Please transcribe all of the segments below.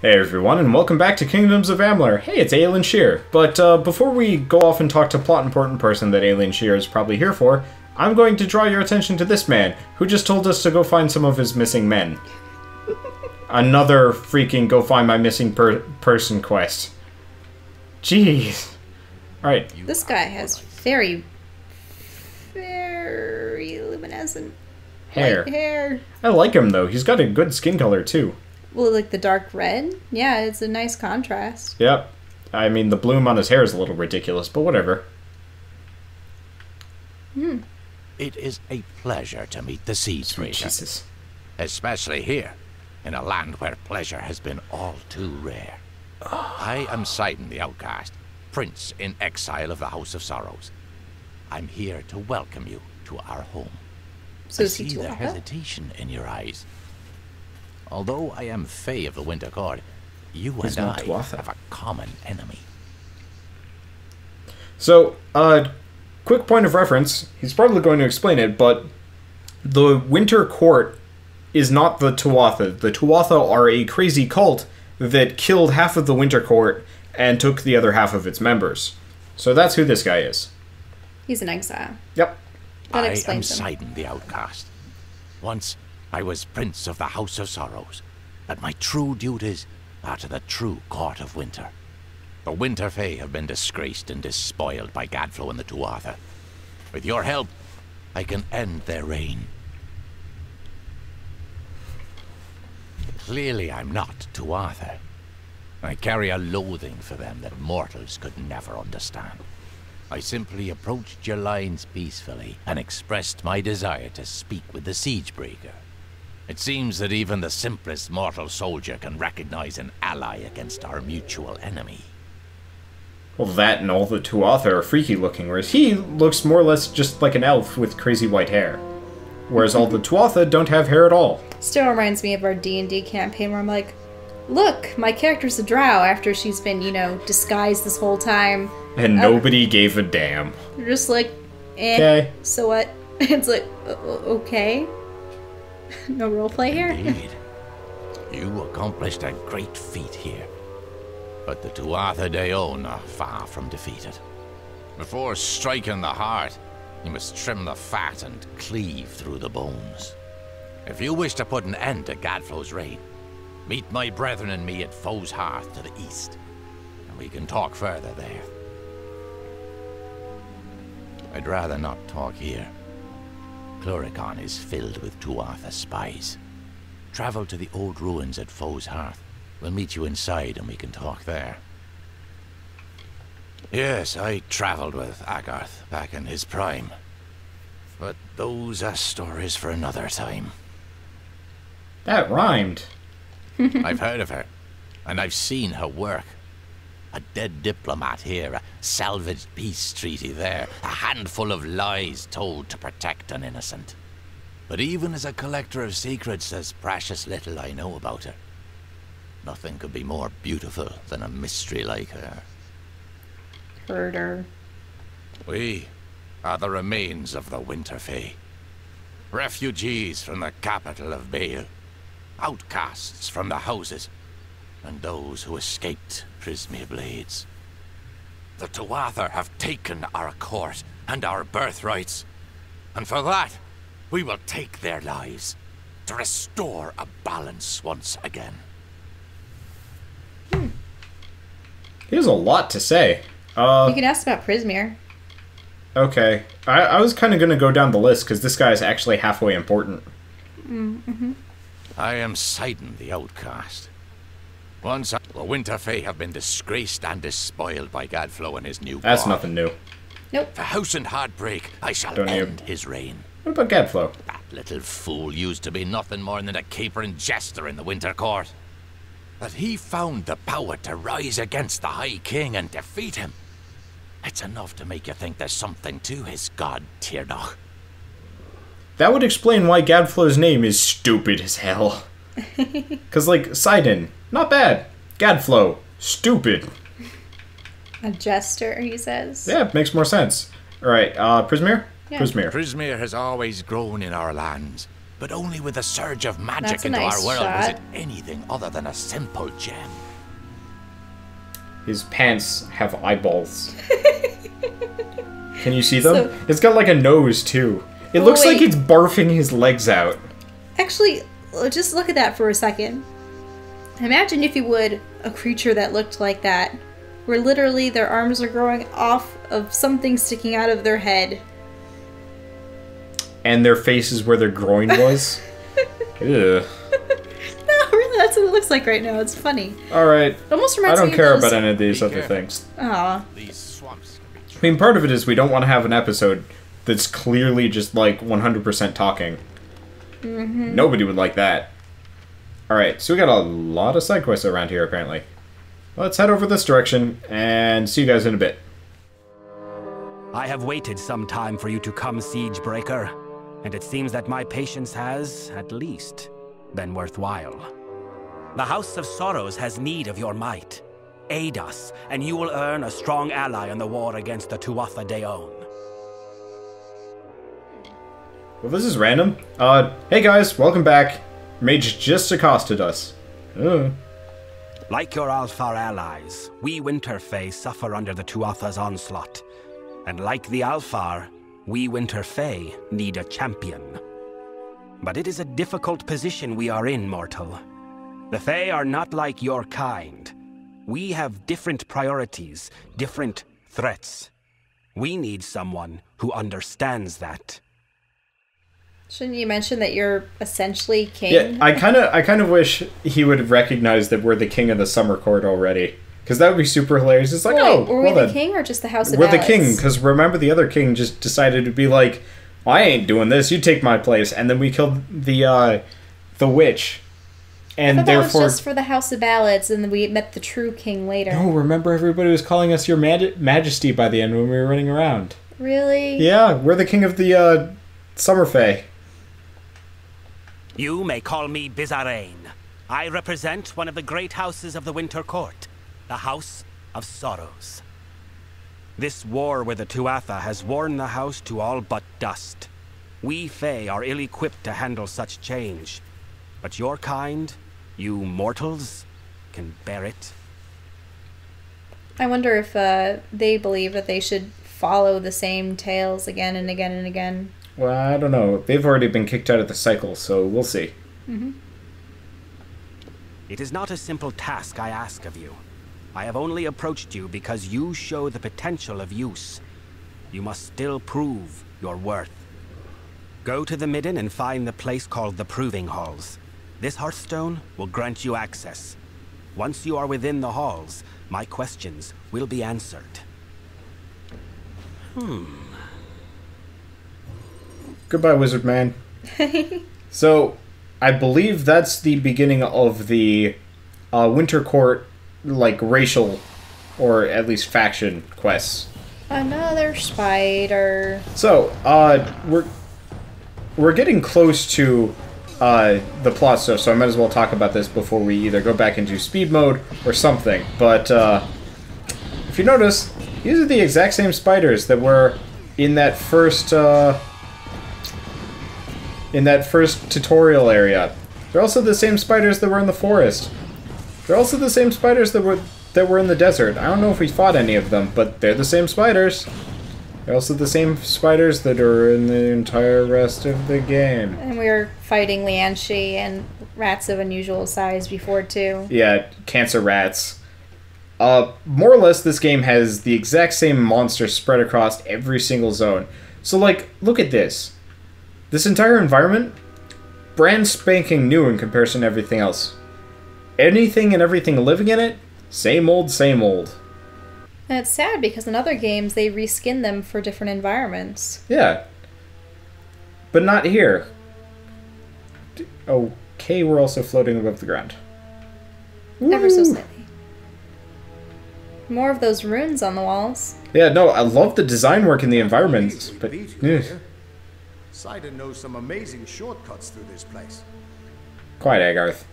Hey everyone, and welcome back to Kingdoms of Amalur. Hey, it's Aelin Shear. But before we go off and talk to plot important person that Aelin Shear is probably here for, I'm going to draw your attention to this man, who just told us to go find some of his missing men. Another freaking go find my missing person quest. Jeez. Alright. This guy has very luminescent Hair. white hair. I like him though, he's got a good skin color too. Well, like the dark red? Yeah, it's a nice contrast. Yep. I mean, the bloom on his hair is a little ridiculous, but whatever. It is a pleasure to meet the Siege Breaker. Jesus. Especially here, in a land where pleasure has been all too rare. I am Sidon the Outcast, Prince in exile of the House of Sorrows. I'm here to welcome you to our home. So I is he see the Tuatha? hesitation in your eyes. Although I am Fae of the Winter Court, you He's and not I Tuatha. have a common enemy. So, quick point of reference, he's probably going to explain it, but the Winter Court is not the Tuatha. The Tuatha are a crazy cult that killed half of the Winter Court and took the other half of its members. So that's who this guy is. He's an exile. Yep. That I am explains him. Sidon the Outcast. Once I was Prince of the House of Sorrows, but my true duties are to the true Court of Winter. The Winter Fae have been disgraced and despoiled by Gadflo and the Tuatha. With your help, I can end their reign. Clearly I'm not Tuatha. I carry a loathing for them that mortals could never understand. I simply approached your lines peacefully and expressed my desire to speak with the Siege Breaker. It seems that even the simplest mortal soldier can recognize an ally against our mutual enemy. Well, that and all the Tuatha are freaky looking, whereas he looks more or less just like an elf with crazy white hair. Whereas all the Tuatha don't have hair at all. Still reminds me of our D&D campaign where I'm like, look, my character's a drow after she's been, disguised this whole time. And nobody gave a damn. They're just like, Okay. so what? It's like, okay. No roleplay here? Indeed. You accomplished a great feat here. But the Tuatha de Own are far from defeated. Before striking the heart, you must trim the fat and cleave through the bones. If you wish to put an end to Gadflo's reign, meet my brethren and me at Foe's Hearth to the east, and we can talk further there. I'd rather not talk here. Cluricon is filled with Tuatha spies. Travel to the old ruins at Foe's Hearth. We'll meet you inside and we can talk there. Yes, I traveled with Agarth back in his prime. But those are stories for another time. That rhymed. I've heard of her, and I've seen her work. A dead diplomat here, a salvaged peace treaty there, a handful of lies told to protect an innocent. But even as a collector of secrets, there's precious little I know about her. Nothing could be more beautiful than a mystery like her. Herder. We are the remains of the Winter Fae. Refugees from the capital of Bale. Outcasts from the houses. And those who escaped Prismere Blades. The Tuatha have taken our court and our birthrights. And for that, we will take their lives. To restore a balance once again. He has a lot to say. You can ask about Prismere. Okay. I was kind of going to go down the list, because this guy is actually halfway important. I am Sidon the Outcast. Once the Winter Fae have been disgraced and despoiled by Gadflo and his new That's god. nothing new. Nope. For house and heartbreak, I shall Don't you- end his reign. What about Gadflo? That little fool used to be nothing more than a capering jester in the Winter Court. But he found the power to rise against the High King and defeat him. It's enough to make you think there's something to his god, Tirnoch. That would explain why Gadflo's name is stupid as hell. Because, like, Sidon, not bad. Gadflo, stupid. A jester, he says. Yeah, it makes more sense. Alright, Prismere? Yeah. Prismere. Prismere has always grown in our lands, but only with a surge of magic That's a into nice our world was shot. it anything other than a simple gem. His pants have eyeballs. Can you see them? So- It's got like a nose too. It Oh, looks like wait. it's barfing his legs out. Actually, just look at that for a second. Imagine, if you would, a creature that looked like that, where literally their arms are growing off of something sticking out of their head. And their face is where their groin was. Ew. No, really, that's what it looks like right now. It's funny. Alright. It almost I reminds me don't of care those... about any of these Be other careful. things. Aw. These swamps can be I mean, part of it is we don't want to have an episode that's clearly just like 100% talking. Nobody would like that. Alright, so we got a lot of side quests around here apparently. Let's head over this direction and see you guys in a bit. I have waited some time for you to come, Siegebreaker, and it seems that my patience has, at least, been worthwhile. The House of Sorrows has need of your might. Aid us, and you will earn a strong ally in the war against the Tuatha Deon. Well, this is random. Hey guys, welcome back. Mage just accosted us. Like your Alfar allies, we Winterfey suffer under the Tuatha's onslaught. And like the Alfar, we Winterfey need a champion. But it is a difficult position we are in, mortal. The Fey are not like your kind. We have different priorities, different threats. We need someone who understands that. Shouldn't you mention that you're essentially king? Yeah, I kind of wish he would recognize that we're the king of the Summer Court already. Because that would be super hilarious. It's like, Wait, oh, were well we the then. king or just the House of We're the Ballots? king, because remember the other king just decided to be like, I ain't doing this, you take my place. And then we killed the witch. And I thought that was therefore... just for the House of Ballots, and then we met the true king later. No, remember everybody was calling us your majesty by the end when we were running around. Really? Yeah, we're the king of the Summerfey. You may call me Bizarrain. I represent one of the great houses of the Winter Court, the House of Sorrows. This war with the Tuatha has worn the house to all but dust. We Fey are ill-equipped to handle such change, but your kind, you mortals, can bear it. I wonder if they believe that they should follow the same tales again and again and again. Well, I don't know. They've already been kicked out of the cycle, so we'll see. It is not a simple task I ask of you. I have only approached you because you show the potential of use. You must still prove your worth. Go to the Midden and find the place called the Proving Halls. This Hearthstone will grant you access. Once you are within the halls, my questions will be answered. Goodbye, wizard man. So, I believe that's the beginning of the Winter Court, like, racial, or at least faction quests. Another spider. So, we're getting close to the plot stuff, so I might as well talk about this before we either go back into speed mode or something. But if you notice, these are the exact same spiders that were in that first tutorial area. They're also the same spiders that were in the forest. They're also the same spiders that were in the desert. I don't know if we fought any of them, but they're the same spiders. They're also the same spiders that are in the entire rest of the game. And we were fighting Lianshi and rats of unusual size before, too. Yeah, cancer rats. More or less, this game has the exact same monsters spread across every single zone. So, like, look at this. This entire environment, brand spanking new in comparison to everything else. Anything and everything living in it, same old, same old. And it's sad because in other games, they reskin them for different environments. Yeah. But not here. Okay, we're also floating above the ground. Ever so Woo! slightly. More of those runes on the walls. Yeah, no, I love the design work in the environments, but... Sidon knows some amazing shortcuts through this place. Quiet, Agarth.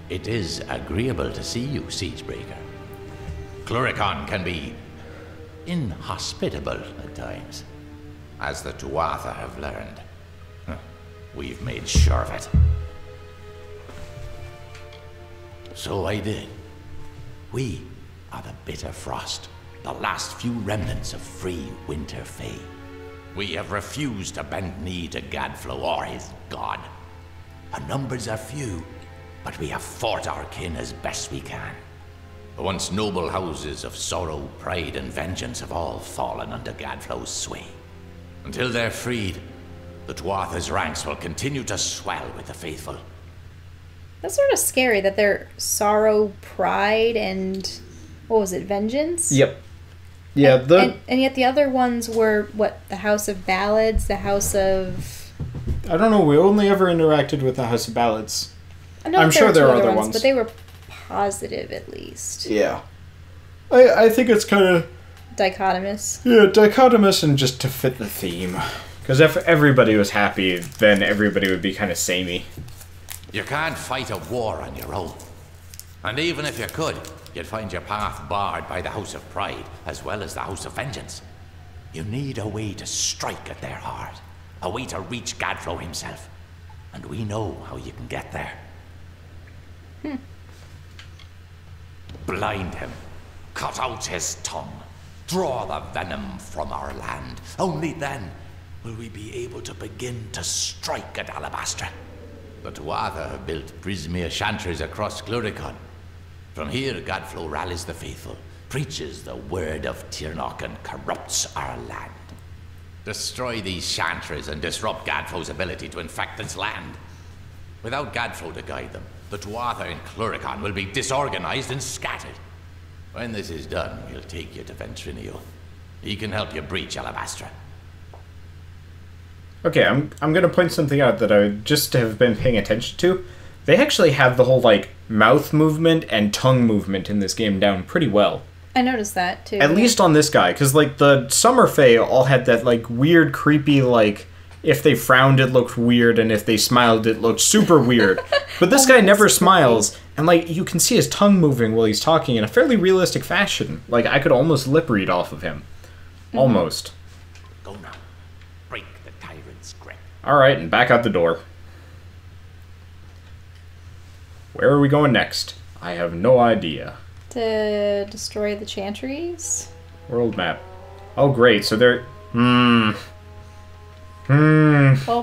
It is agreeable to see you, Siegebreaker. Cluricon can be inhospitable at times. as the Tuatha have learned. Huh, we've made sure of it. So I did. We are the Bitter Frost, the last few remnants of free Winter Fae. We have refused to bend knee to Gadflow or his god. Our numbers are few, but we have fought our kin as best we can. The once noble houses of Sorrow, Pride, and Vengeance have all fallen under Gadflow's sway. Until they're freed, the Tuatha's ranks will continue to swell with the faithful. That's sort of scary that they're Sorrow, Pride, and... what was it, Vengeance? Yep. Yeah, and yet the other ones were, what, the House of Ballads, the House of... I don't know, we only ever interacted with the House of Ballads. I'm sure there are other ones, but they were positive at least. Yeah. I think it's kind of... dichotomous. Yeah, dichotomous and just to fit the theme. Because if everybody was happy, then everybody would be kind of samey. You can't fight a war on your own. And even if you could, you'd find your path barred by the House of Pride, as well as the House of Vengeance. You need a way to strike at their heart. A way to reach Gadflow himself. And we know how you can get there. Blind him. Cut out his tongue. Draw the venom from our land. Only then will we be able to begin to strike at Alabastra. The Tuatha have built Prismere chantries across Gluricon. From here, Gadflow rallies the faithful, preaches the word of Tirnoch, and corrupts our land. Destroy these chantries and disrupt Gadflow's ability to infect its land. Without Gadflow to guide them, the Tuatha in Gluricon will be disorganized and scattered. When this is done, he'll take you to Ventrinio. He can help you breach Alabastra. Okay, I'm going to point something out that I just have been paying attention to. They actually have the whole, like, mouth movement and tongue movement in this game down pretty well. I noticed that, too. At least on this guy, because, like, the Summer Fae all had that, like, weird, creepy, like, if they frowned it looked weird, and if they smiled it looked super weird. But this guy never smiles, and, like, you can see his tongue moving while he's talking in a fairly realistic fashion. Like, I could almost lip read off of him. Almost. Go now. Break the tyrant's grip. Alright, and back out the door. Where are we going next? I have no idea. To destroy the chantries? World map. Oh, great. So they're... Well,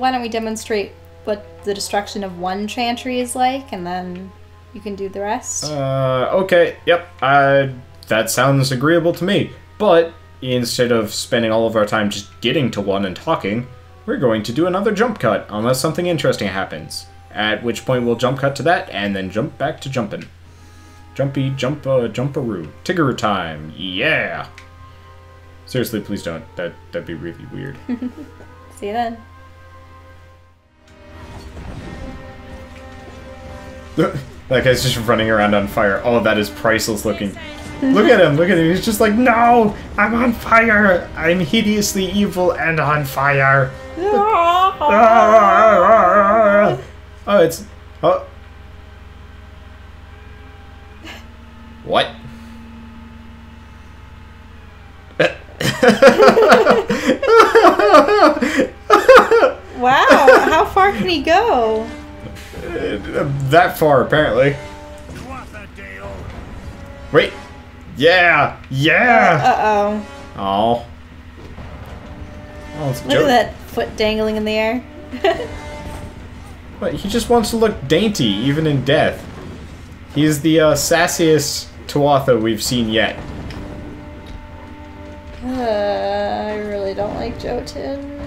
why don't we demonstrate what the destruction of one chantry is like, and then you can do the rest? Okay. Yep. That sounds agreeable to me. But instead of spending all of our time just getting to one and talking, we're going to do another jump cut, unless something interesting happens. At which point we'll jump cut to that, and then jump back to jumping. Jumpy, jumparoo. Tiggeroo time. Yeah! Seriously, please don't. That'd be really weird. See you then. That guy's just running around on fire. Oh, that is priceless looking. Look at him, look at him. He's just like, no! I'm on fire! I'm hideously evil and on fire! Oh, it's... Oh. What? Wow, how far can he go? That far, apparently. Wait. Yeah! Yeah! Uh-oh. Oh. Oh, it's Look at that foot dangling in the air. But he just wants to look dainty, even in death. He's the sassiest Tuatha we've seen yet. I really don't like Jotun.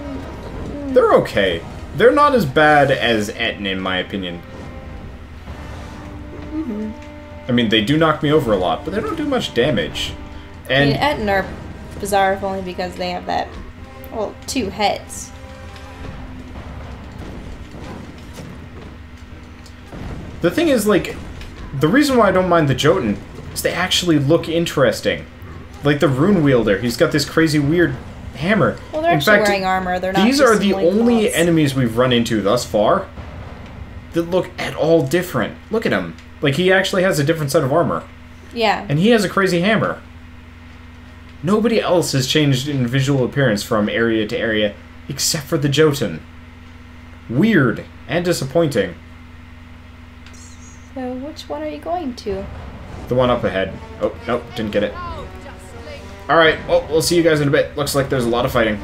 They're okay. They're not as bad as Etten, in my opinion. I mean, they do knock me over a lot, but they don't do much damage. And I mean, Etten are bizarre only because they have that, well, 2 heads. the thing is, like, the reason why I don't mind the Jotun is they actually look interesting. Like the Rune Wielder, he's got this crazy weird hammer. Well, they're actually wearing armor. They're not. These just are the only loincloths. enemies we've run into thus far that look at all different. Look at him. Like, he actually has a different set of armor. Yeah. And he has a crazy hammer. Nobody else has changed in visual appearance from area to area except for the Jotun. Weird and disappointing. So, which one are you going to? The one up ahead. Oh, nope, didn't get it. Alright, well, we'll see you guys in a bit. Looks like there's a lot of fighting.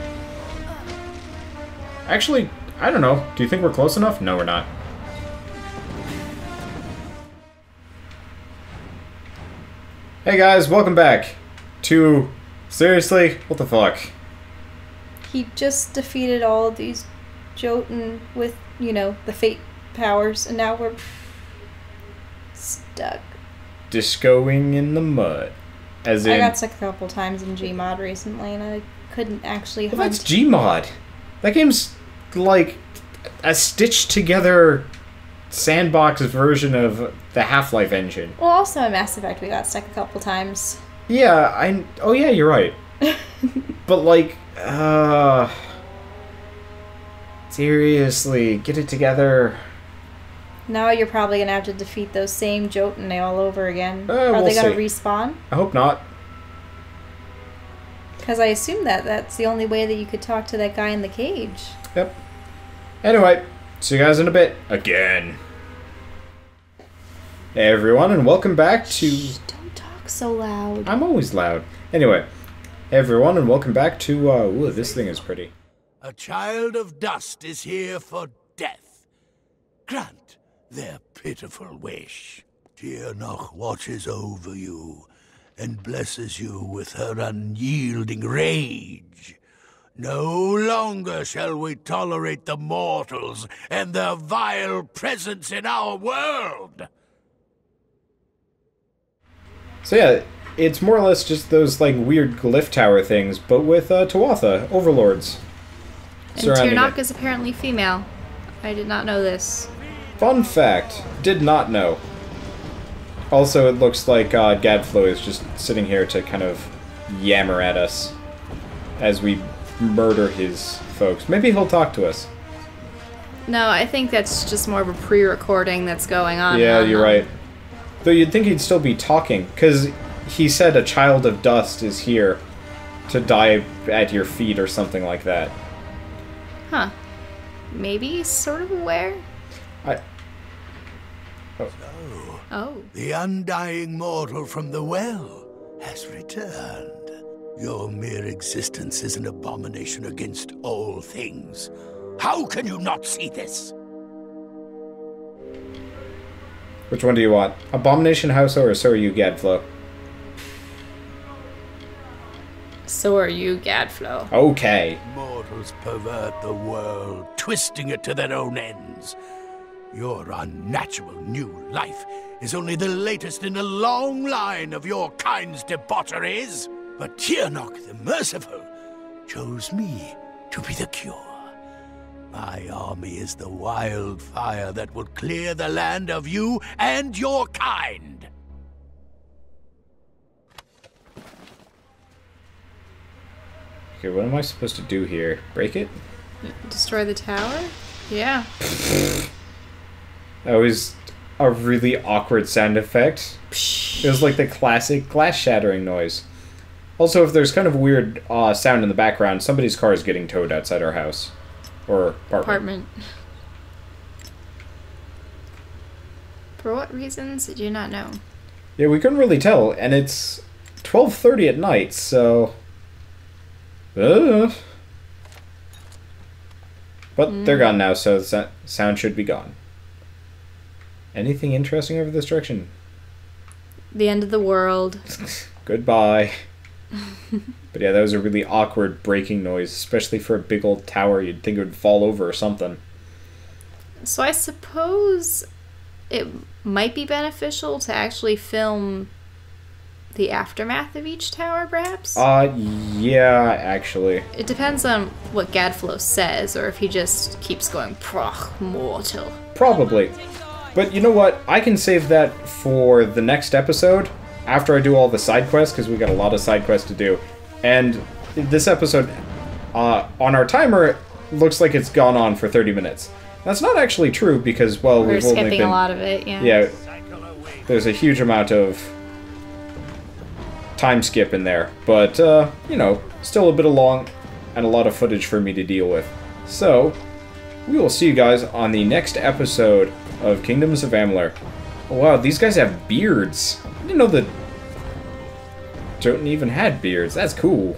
Actually, I don't know. Do you think we're close enough? No, we're not. Hey guys, welcome back to... Seriously? What the fuck? He just defeated all of these Jotun with, you know, the fate powers, and now we're stuck. Discoing in the mud. As in... I got stuck a couple times in Gmod recently, and I couldn't actually Well, hunt. that's Gmod. That game's like a stitched-together sandbox version of the Half-Life engine. Well, also in Mass Effect, we got stuck a couple times. Yeah, oh yeah, you're right. But like, seriously, get it together. Now you're probably gonna have to defeat those same Jotun all over again. Are We'll they gonna see. respawn? I hope not. Because I assume that's the only way that you could talk to that guy in the cage. Yep. Anyway, see you guys in a bit. Again. Hey everyone, and welcome back to... Shh, don't talk so loud. I'm always loud. Anyway, hey everyone, and welcome back to... ooh, this thing is pretty. A child of dust is here for death. Grant their pitiful wish. Tirnoch watches over you and blesses you with her unyielding rage. No longer shall we tolerate the mortals and their vile presence in our world. So yeah, it's more or less just those like weird glyph tower things, but with Tuatha, overlords. And surrounding Tirnoch it. is apparently female. I did not know this. Fun fact, did not know. Also, it looks like Gadflo is just sitting here to kind of yammer at us as we murder his folks. Maybe he'll talk to us. No, I think that's just more of a pre-recording that's going on. Yeah, you're right. Though you'd think he'd still be talking, because he said a child of dust is here to die at your feet or something like that. Huh. Maybe he's sort of aware? Oh. The undying mortal from the well has returned. Your mere existence is an abomination against all things. How can you not see this? Which one do you want? Abomination House or so are you, Gadflo? So are you, Gadflo. Okay. Mortals pervert the world, twisting it to their own ends. Your unnatural new life is only the latest in a long line of your kind's debaucheries. But Tirnoch the Merciful chose me to be the cure. My army is the wildfire that will clear the land of you and your kind. Okay, what am I supposed to do here? Break it? Destroy the tower? Yeah. That was a really awkward sound effect. It was like the classic glass shattering noise. Also, if there's kind of weird sound in the background, somebody's car is getting towed outside our house. Or apartment. For what reasons, I do not know. Yeah, we couldn't really tell, and it's 12:30 at night, so... But they're gone now, so the sound should be gone. Anything interesting over this direction? The end of the world. Goodbye. But yeah, that was a really awkward breaking noise, especially for a big old tower. You'd think it would fall over or something. So I suppose it might be beneficial to actually film the aftermath of each tower, perhaps? Yeah, actually. It depends on what Gadflo says, or if he just keeps going, Proch, mortal. Probably. But you know what? I can save that for the next episode, after I do all the side quests, because we got a lot of side quests to do. And this episode, on our timer, looks like it's gone on for 30 minutes. That's not actually true, because, well, We're we've only skipping been... a lot of it, yeah. Yeah, there's a huge amount of time skip in there. But, you know, still a bit of long... and a lot of footage for me to deal with. So, we will see you guys on the next episode of Kingdoms of Amalur. Oh, wow, these guys have beards. I didn't know that Jotun even had beards. That's cool.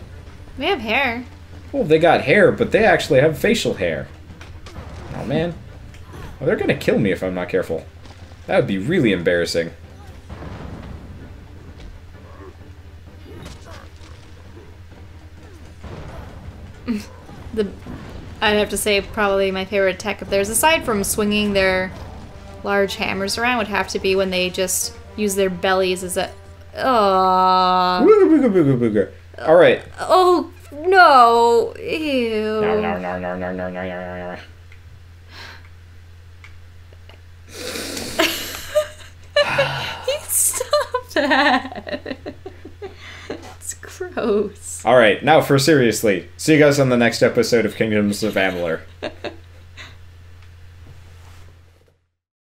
We have hair. Well, they got hair, but they actually have facial hair. Oh, man. Well, they're gonna kill me if I'm not careful. That would be really embarrassing. I'd have to say probably my favorite tech of theirs, aside from swinging their large hammers around, would have to be when they just use their bellies as a... Booga, booga, booga, booga. Alright. Oh, no. Ew. No. Stop that. It's gross. Alright, now for seriously. See you guys on the next episode of Kingdoms of Amalur.